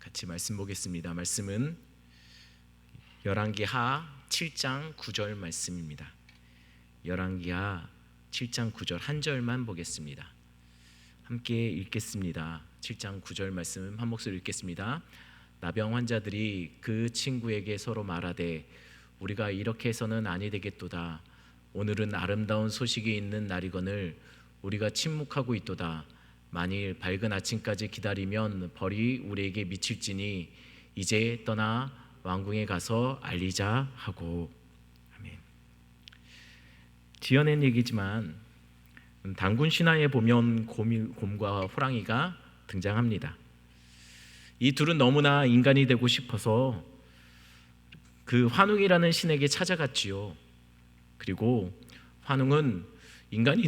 같이 말씀 보겠습니다. 말씀은 열왕기하 7장 9절 말씀입니다. 열왕기하 7장 9절 한 절만 보겠습니다. 함께 읽겠습니다. 7장 9절 말씀 한 목소리 읽겠습니다. 나병 환자들이 그 친구에게 서로 말하되 우리가 이렇게 해서는 아니 되겠도다. 오늘은 아름다운 소식이 있는 날이거늘 우리가 침묵하고 있도다. 만일 밝은 아침까지 기다리면 벌이 우리에게 미칠지니 이제 떠나 왕궁에 가서 알리자 하고. 아멘. 지어낸 얘기지만 단군 신화에 보면 곰과 호랑이가 등장합니다. 이 둘은 너무나 인간이 되고 싶어서 그 환웅이라는 신에게 찾아갔지요. 그리고 환웅은 인간이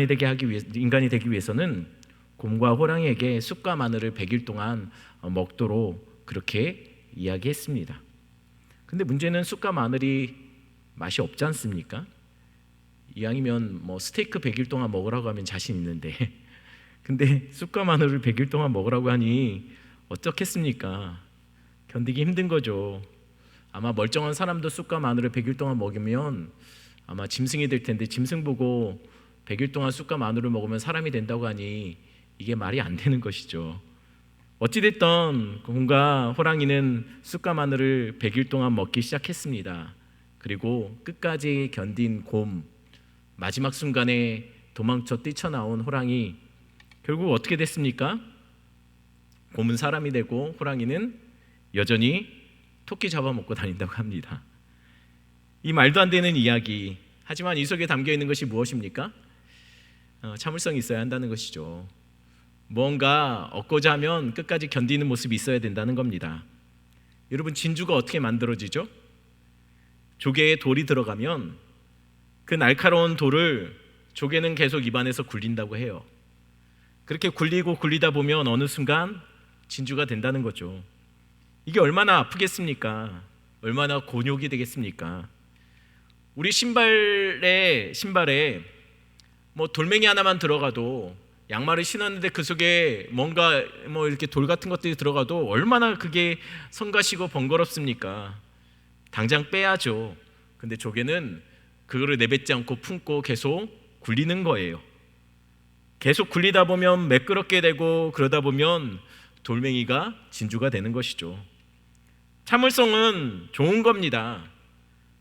되기 위해서는 곰과 호랑이에게 쑥과 마늘을 100일 동안 먹도록 그렇게 이야기했습니다. 근데 문제는 쑥과 마늘이 맛이 없지 않습니까? 이왕이면 스테이크 100일 동안 먹으라고 하면 자신 있는데 근데 쑥과 마늘을 100일 동안 먹으라고 하니 어떻겠습니까? 견디기 힘든 거죠. 아마 멀쩡한 사람도 쑥과 마늘을 100일 동안 먹으면 아마 짐승이 될 텐데 짐승 보고 100일 동안 쑥과 마늘을 먹으면 사람이 된다고 하니 이게 말이 안 되는 것이죠. 어찌됐든 곰과 호랑이는 쑥과 마늘을 100일 동안 먹기 시작했습니다. 그리고 끝까지 견딘 곰, 마지막 순간에 도망쳐 뛰쳐나온 호랑이, 결국 어떻게 됐습니까? 곰은 사람이 되고 호랑이는 여전히 토끼 잡아먹고 다닌다고 합니다. 이 말도 안 되는 이야기, 하지만 이 속에 담겨있는 것이 무엇입니까? 참을성이 있어야 한다는 것이죠. 뭔가 얻고자 하면 끝까지 견디는 모습이 있어야 된다는 겁니다. 여러분, 진주가 어떻게 만들어지죠? 조개에 돌이 들어가면 그 날카로운 돌을 조개는 계속 입안에서 굴린다고 해요. 그렇게 굴리다 보면 어느 순간 진주가 된다는 거죠. 이게 얼마나 아프겠습니까? 얼마나 곤욕이 되겠습니까? 우리 신발에 돌멩이 하나만 들어가도, 양말을 신었는데 그 속에 뭔가 이렇게 돌 같은 것들이 들어가도 얼마나 그게 성가시고 번거롭습니까? 당장 빼야죠. 근데 조개는 그거를 내뱉지 않고 품고 계속 굴리는 거예요. 계속 굴리다 보면 매끄럽게 되고, 그러다 보면 돌멩이가 진주가 되는 것이죠. 참을성은 좋은 겁니다.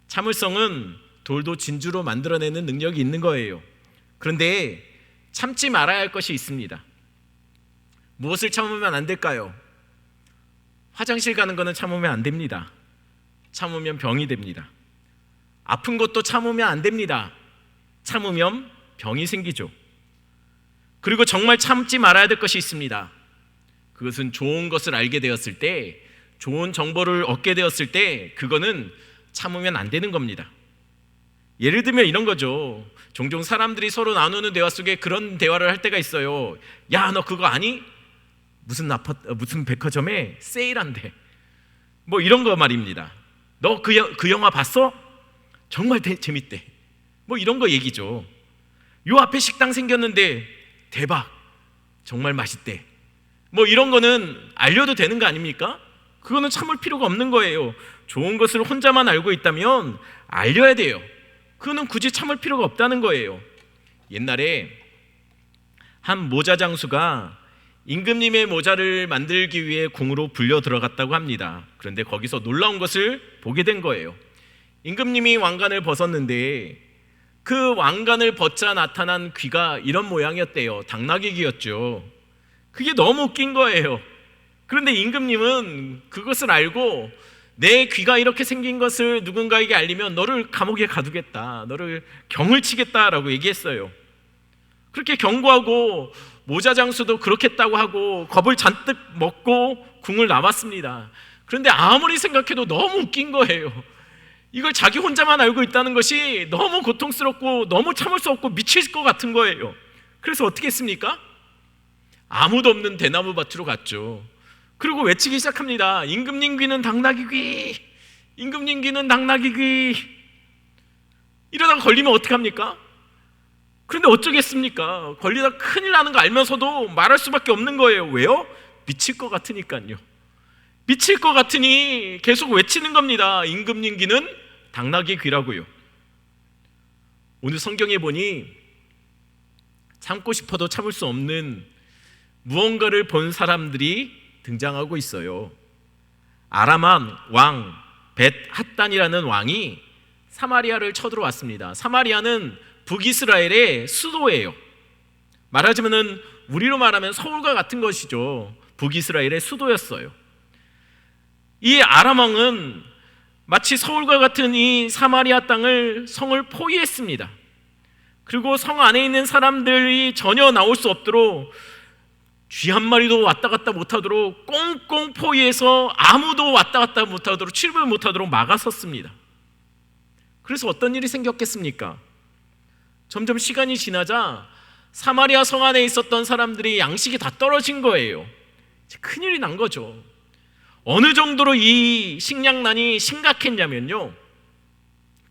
참을성은 돌도 진주로 만들어내는 능력이 있는 거예요. 그런데 참지 말아야 할 것이 있습니다. 무엇을 참으면 안 될까요? 화장실 가는 거는 참으면 안 됩니다. 참으면 병이 됩니다. 아픈 것도 참으면 안 됩니다. 참으면 병이 생기죠. 그리고 정말 참지 말아야 될 것이 있습니다. 그것은 좋은 것을 알게 되었을 때, 좋은 정보를 얻게 되었을 때, 그거는 참으면 안 되는 겁니다. 예를 들면 이런 거죠. 종종 사람들이 서로 나누는 대화 속에 그런 대화를 할 때가 있어요. 야, 너 그거 아니? 무슨 백화점에 세일한대. 이런 거 말입니다. 너 그 영화 봤어? 정말 재밌대. 이런 거 얘기죠. 요 앞에 식당 생겼는데 대박, 정말 맛있대. 이런 거는 알려도 되는 거 아닙니까? 그거는 참을 필요가 없는 거예요. 좋은 것을 혼자만 알고 있다면 알려야 돼요. 그거는 굳이 참을 필요가 없다는 거예요. 옛날에 한 모자 장수가 임금님의 모자를 만들기 위해 궁으로 불려 들어갔다고 합니다. 그런데 거기서 놀라운 것을 보게 된 거예요. 임금님이 왕관을 벗었는데 그 왕관을 벗자 나타난 귀가 이런 모양이었대요. 당나귀 귀였죠. 그게 너무 웃긴 거예요. 그런데 임금님은 그것을 알고 내 귀가 이렇게 생긴 것을 누군가에게 알리면 너를 감옥에 가두겠다, 너를 경을 치겠다라고 얘기했어요. 그렇게 경고하고 모자 장수도 그렇겠다고 하고 겁을 잔뜩 먹고 궁을 나왔습니다. 그런데 아무리 생각해도 너무 웃긴 거예요. 이걸 자기 혼자만 알고 있다는 것이 너무 고통스럽고 너무 참을 수 없고 미칠 것 같은 거예요. 그래서 어떻게 했습니까? 아무도 없는 대나무 밭으로 갔죠. 그리고 외치기 시작합니다. 임금님 귀는 당나귀 귀, 임금님 귀는 당나귀 귀. 이러다가 걸리면 어떡합니까? 그런데 어쩌겠습니까? 걸리다 큰일 나는 거 알면서도 말할 수밖에 없는 거예요. 왜요? 미칠 것 같으니까요. 미칠 것 같으니 계속 외치는 겁니다. 임금님 귀는 당나귀 귀라고요. 오늘 성경에 보니 참고 싶어도 참을 수 없는 무언가를 본 사람들이 등장하고 있어요. 아람 왕 벳핫단이라는 왕이 사마리아를 쳐들어왔습니다. 사마리아는 북이스라엘의 수도예요. 말하자면 우리로 말하면 서울과 같은 것이죠. 북이스라엘의 수도였어요. 이 아람 왕은 마치 서울과 같은 이 사마리아 땅을 성을 포위했습니다. 그리고 성 안에 있는 사람들이 전혀 나올 수 없도록 쥐 한 마리도 왔다 갔다 못하도록 꽁꽁 포위해서 아무도 왔다 갔다 못하도록 출입을 못하도록 막아섰습니다. 그래서 어떤 일이 생겼겠습니까? 점점 시간이 지나자 사마리아 성 안에 있었던 사람들이 양식이 다 떨어진 거예요. 큰일이 난 거죠. 어느 정도로 이 식량난이 심각했냐면요,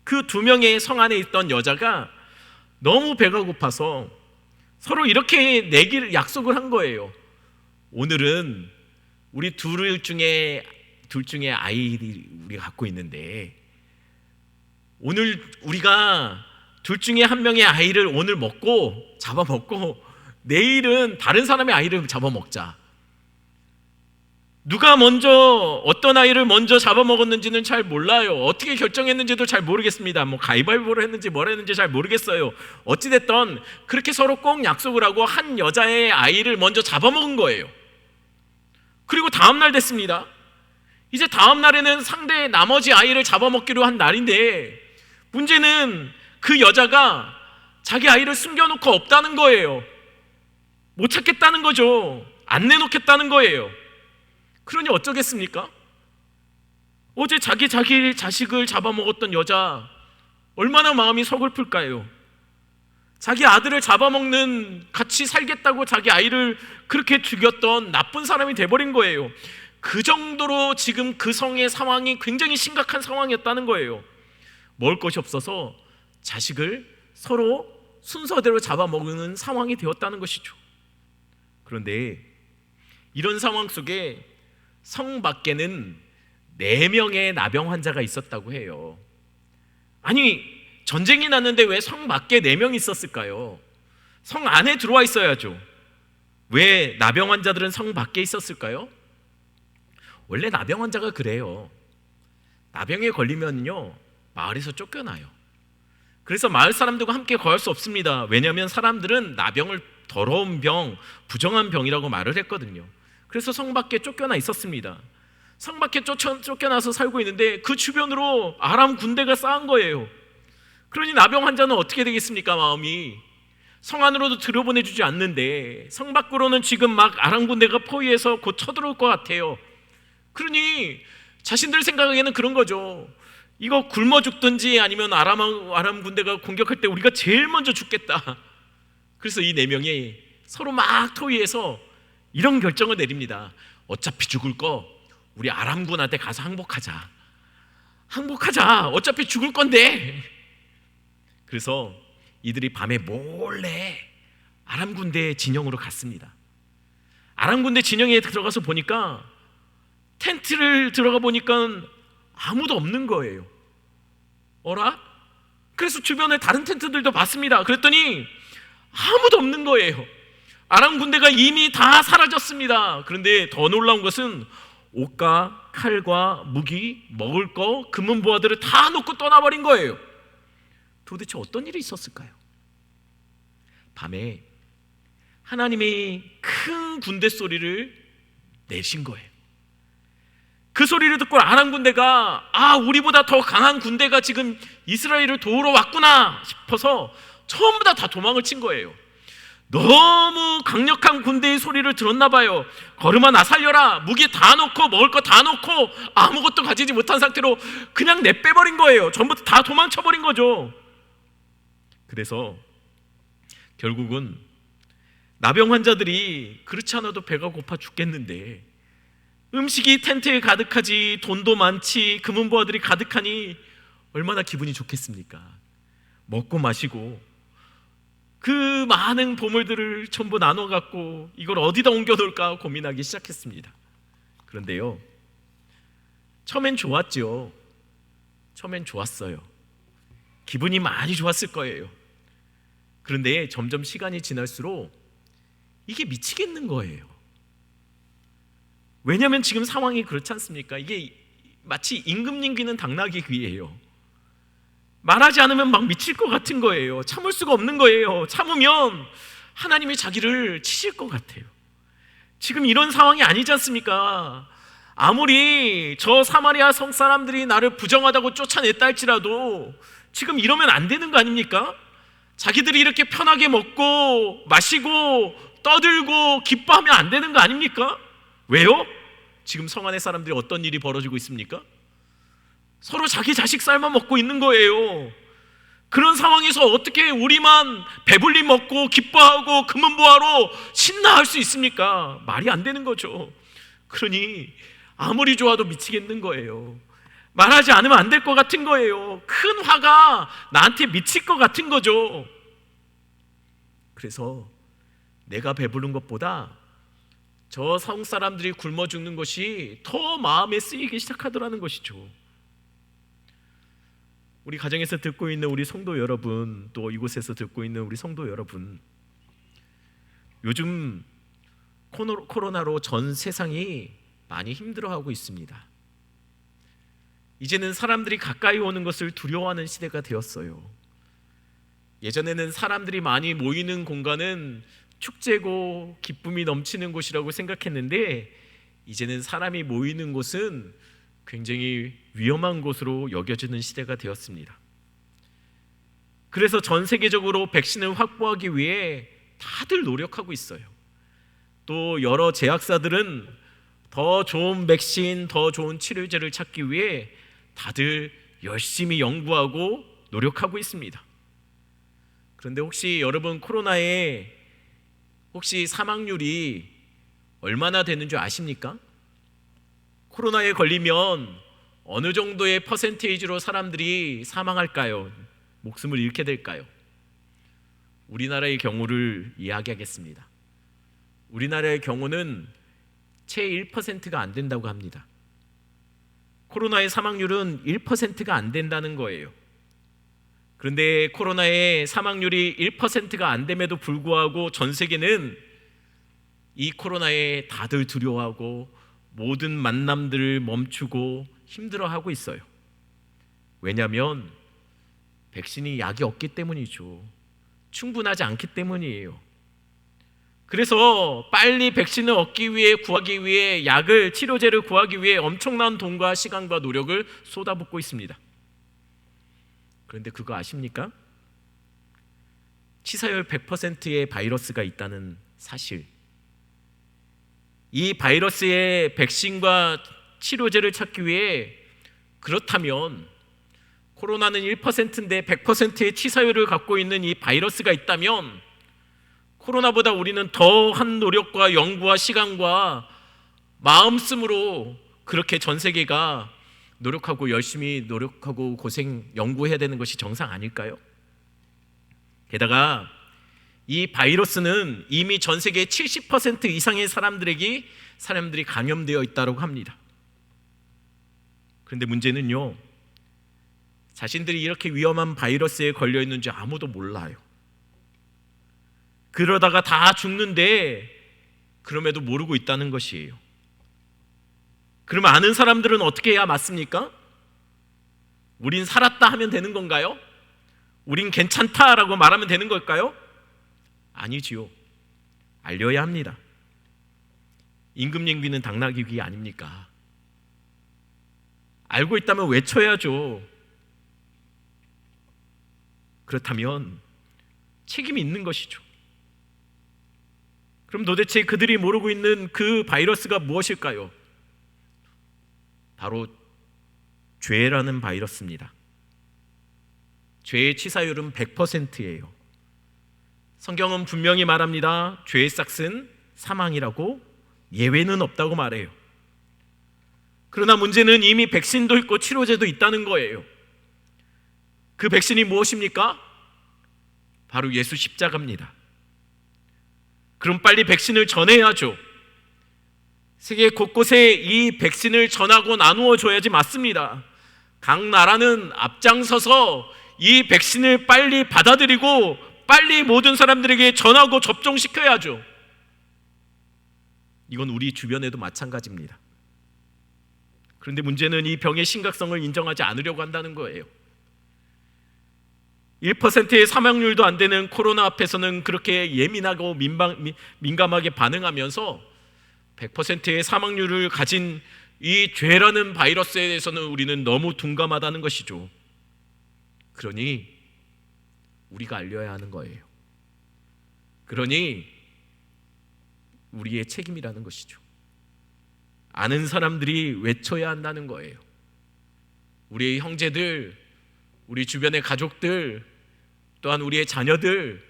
그 2명의 성 안에 있던 여자가 너무 배가 고파서 서로 이렇게 내기를 약속을 한 거예요. 오늘은 우리 둘 중에 아이들이 우리가 갖고 있는데, 오늘 우리가 둘 중에 한 명의 아이를 오늘 잡아먹고 내일은 다른 사람의 아이를 잡아먹자. 누가 먼저 어떤 아이를 먼저 잡아먹었는지는 잘 몰라요. 어떻게 결정했는지도 잘 모르겠습니다. 가위바위보를 했는지 뭘 했는지 잘 모르겠어요. 어찌됐든 그렇게 서로 꼭 약속을 하고 한 여자의 아이를 먼저 잡아먹은 거예요. 그리고 다음 날 됐습니다. 이제 다음 날에는 상대의 나머지 아이를 잡아먹기로 한 날인데, 문제는 그 여자가 자기 아이를 숨겨놓고 없다는 거예요. 못 찾겠다는 거죠. 안 내놓겠다는 거예요. 그러니 어쩌겠습니까? 어제 자기 자식을 잡아먹었던 여자 얼마나 마음이 서글플까요? 자기 아들을 잡아먹는, 같이 살겠다고 자기 아이를 그렇게 죽였던 나쁜 사람이 돼버린 거예요. 그 정도로 지금 그 성의 상황이 굉장히 심각한 상황이었다는 거예요. 먹을 것이 없어서 자식을 서로 순서대로 잡아먹는 상황이 되었다는 것이죠. 그런데 이런 상황 속에 성 밖에는 4명의 나병 환자가 있었다고 해요. 아니, 전쟁이 났는데 왜 성 밖에 4명이 있었을까요? 성 안에 들어와 있어야죠. 왜 나병 환자들은 성 밖에 있었을까요? 원래 나병 환자가 그래요. 나병에 걸리면요, 마을에서 쫓겨나요. 그래서 마을 사람들과 함께 거할 수 없습니다. 왜냐하면 사람들은 나병을 더러운 병, 부정한 병이라고 말을 했거든요. 그래서 성 밖에 쫓겨나 있었습니다. 성 밖에 쫓겨나서 살고 있는데 그 주변으로 아람 군대가 쌓은 거예요. 그러니 나병 환자는 어떻게 되겠습니까? 마음이 성 안으로도 들여보내주지 않는데 성 밖으로는 지금 막 아람 군대가 포위해서 곧 쳐들어올 것 같아요. 그러니 자신들 생각에는 그런 거죠. 이거 굶어 죽든지 아니면 아람 군대가 공격할 때 우리가 제일 먼저 죽겠다. 그래서 이 4명이 서로 막 토의해서 이런 결정을 내립니다. 어차피 죽을 거 우리 아람군한테 가서 항복하자. 어차피 죽을 건데. 그래서 이들이 밤에 몰래 아람군대 진영으로 갔습니다. 아람군대 진영에 들어가서 보니까, 텐트를 들어가 보니까 아무도 없는 거예요. 어라? 그래서 주변에 다른 텐트들도 봤습니다. 그랬더니 아무도 없는 거예요. 아람 군대가 이미 다 사라졌습니다. 그런데 더 놀라운 것은 옷과 칼과 무기, 먹을 거, 금은보화들을 다 놓고 떠나버린 거예요. 도대체 어떤 일이 있었을까요? 밤에 하나님이 큰 군대 소리를 내신 거예요. 그 소리를 듣고 아람 군대가, 우리보다 더 강한 군대가 지금 이스라엘을 도우러 왔구나 싶어서 전부 다 도망을 친 거예요. 너무 강력한 군대의 소리를 들었나 봐요. 걸음아 나 살려라. 무기 다 놓고 먹을 거 다 놓고 아무것도 가지지 못한 상태로 그냥 내빼버린 거예요. 전부 다 도망쳐버린 거죠. 그래서 결국은 나병 환자들이 그렇지 않아도 배가 고파 죽겠는데, 음식이 텐트에 가득하지, 돈도 많지, 금은보화들이 가득하니 얼마나 기분이 좋겠습니까? 먹고 마시고 그 많은 보물들을 전부 나눠 갖고 이걸 어디다 옮겨 놓을까 고민하기 시작했습니다. 그런데요, 처음엔 좋았죠. 처음엔 좋았어요. 기분이 많이 좋았을 거예요. 그런데 점점 시간이 지날수록 이게 미치겠는 거예요. 왜냐하면 지금 상황이 그렇지 않습니까? 이게 마치 임금님 귀는 당나귀 귀예요. 말하지 않으면 막 미칠 것 같은 거예요. 참을 수가 없는 거예요. 참으면 하나님이 자기를 치실 것 같아요. 지금 이런 상황이 아니지 않습니까? 아무리 저 사마리아 성 사람들이 나를 부정하다고 쫓아냈다 할지라도 지금 이러면 안 되는 거 아닙니까? 자기들이 이렇게 편하게 먹고 마시고 떠들고 기뻐하면 안 되는 거 아닙니까? 왜요? 지금 성 안의 사람들이 어떤 일이 벌어지고 있습니까? 서로 자기 자식 쌀만 먹고 있는 거예요. 그런 상황에서 어떻게 우리만 배불리 먹고 기뻐하고 금은보화로 신나할 수 있습니까? 말이 안 되는 거죠. 그러니 아무리 좋아도 미치겠는 거예요. 말하지 않으면 안 될 것 같은 거예요. 큰 화가 나한테 미칠 것 같은 거죠. 그래서 내가 배부른 것보다 저 성 사람들이 굶어 죽는 것이 더 마음에 쓰이기 시작하더라는 것이죠. 우리 가정에서 듣고 있는 우리 성도 여러분, 또 이곳에서 듣고 있는 우리 성도 여러분, 요즘 코로나로 전 세상이 많이 힘들어하고 있습니다. 이제는 사람들이 가까이 오는 것을 두려워하는 시대가 되었어요. 예전에는 사람들이 많이 모이는 공간은 축제고 기쁨이 넘치는 곳이라고 생각했는데 이제는 사람이 모이는 곳은 굉장히 위험한 곳으로 여겨지는 시대가 되었습니다. 그래서 전 세계적으로 백신을 확보하기 위해 다들 노력하고 있어요. 또 여러 제약사들은 더 좋은 백신, 더 좋은 치료제를 찾기 위해 다들 열심히 연구하고 노력하고 있습니다. 그런데 혹시 여러분 코로나에 혹시 사망률이 얼마나 되는 줄 아십니까? 코로나에 걸리면 어느 정도의 퍼센테이지로 사람들이 사망할까요? 목숨을 잃게 될까요? 우리나라의 경우를 이야기하겠습니다. 우리나라의 경우는 채 1%가 안 된다고 합니다. 코로나의 사망률은 1%가 안 된다는 거예요. 그런데 코로나의 사망률이 1%가 안 됨에도 불구하고 전 세계는 이 코로나에 다들 두려워하고 모든 만남들을 멈추고 힘들어하고 있어요. 왜냐하면 백신이 약이 없기 때문이죠. 충분하지 않기 때문이에요. 그래서 빨리 백신을 얻기 위해 구하기 위해 약을, 치료제를 구하기 위해 엄청난 돈과 시간과 노력을 쏟아붓고 있습니다. 그런데 그거 아십니까? 치사율 100%의 바이러스가 있다는 사실. 이 바이러스의 백신과 치료제를 찾기 위해 그렇다면 코로나는 1%인데 100%의 치사율을 갖고 있는 이 바이러스가 있다면 코로나보다 우리는 더한 노력과 연구와 시간과 마음씀으로 그렇게 전 세계가 노력하고 열심히 노력하고 고생 연구해야 되는 것이 정상 아닐까요? 게다가 이 바이러스는 이미 전 세계 70% 이상의 사람들이 감염되어 있다고 합니다. 그런데 문제는요, 자신들이 이렇게 위험한 바이러스에 걸려 있는 줄 아무도 몰라요. 그러다가 다 죽는데 그럼에도 모르고 있다는 것이에요. 그럼 아는 사람들은 어떻게 해야 맞습니까? 우린 살았다 하면 되는 건가요? 우린 괜찮다라고 말하면 되는 걸까요? 아니지요. 알려야 합니다. 임금님 귀는 당나귀 귀 아닙니까? 알고 있다면 외쳐야죠. 그렇다면 책임이 있는 것이죠. 그럼 도대체 그들이 모르고 있는 그 바이러스가 무엇일까요? 바로 죄라는 바이러스입니다. 죄의 치사율은 100%예요. 성경은 분명히 말합니다. 죄의 싹은 사망이라고, 예외는 없다고 말해요. 그러나 문제는 이미 백신도 있고 치료제도 있다는 거예요. 그 백신이 무엇입니까? 바로 예수 십자가입니다. 그럼 빨리 백신을 전해야죠. 세계 곳곳에 이 백신을 전하고 나누어 줘야지 맞습니다. 각 나라는 앞장서서 이 백신을 빨리 받아들이고 빨리 모든 사람들에게 전하고 접종시켜야죠. 이건 우리 주변에도 마찬가지입니다. 그런데 문제는 이 병의 심각성을 인정하지 않으려고 한다는 거예요. 1%의 사망률도 안 되는 코로나 앞에서는 그렇게 예민하고 민감하게 반응하면서 100%의 사망률을 가진 이 죄라는 바이러스에 대해서는 우리는 너무 둔감하다는 것이죠. 그러니 우리가 알려야 하는 거예요. 그러니 우리의 책임이라는 것이죠. 아는 사람들이 외쳐야 한다는 거예요. 우리의 형제들, 우리 주변의 가족들, 또한 우리의 자녀들,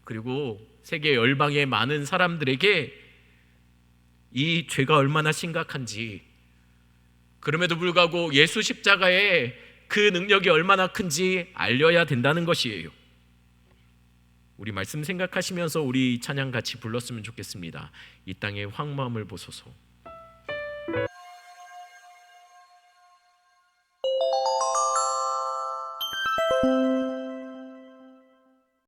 그리고 세계 열방의 많은 사람들에게 이 죄가 얼마나 심각한지, 그럼에도 불구하고 예수 십자가의 그 능력이 얼마나 큰지 알려야 된다는 것이에요. 우리 말씀 생각하시면서 우리 찬양 같이 불렀으면 좋겠습니다. 이 땅의 황무함을 보소서.